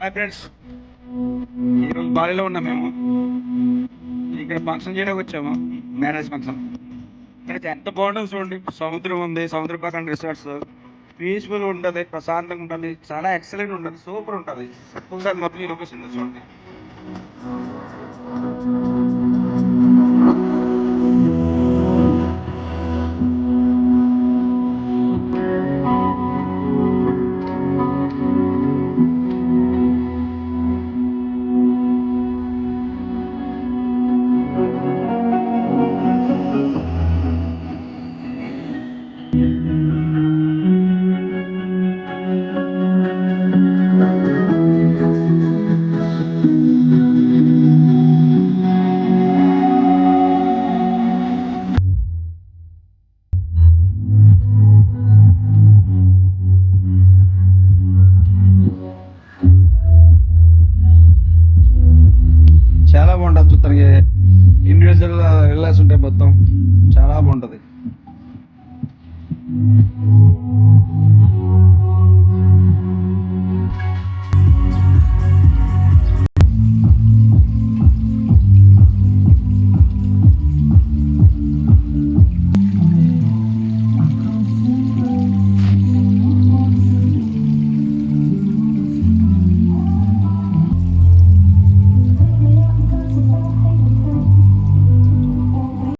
Hi friends, ఈరోజు బాలీలో ఉన్నాం మేము. ఇక్కడ ఫంక్షన్ చేయడానికి వచ్చాము, మ్యారేజ్ ఫంక్షన్. ఇక్కడ ఎంత బాగుంటుంది చూడండి. సముద్రం ఉంది, సముద్ర పక్కన రిసార్ట్స్, పీస్ఫుల్ ఉంటుంది, ప్రశాంతంగా ఉంటుంది, చాలా ఎక్సలెంట్ ఉంటుంది, సూపర్ ఉంటుంది. ఒకసారి మొత్తం ఈ లొకేషన్ చూడండి. చాలా బాగుంటుంది చూస్తానికి. ఇండివిజువల్ రిలాక్స్ ఉంటాయి, మొత్తం చాలా బాగుంటుంది.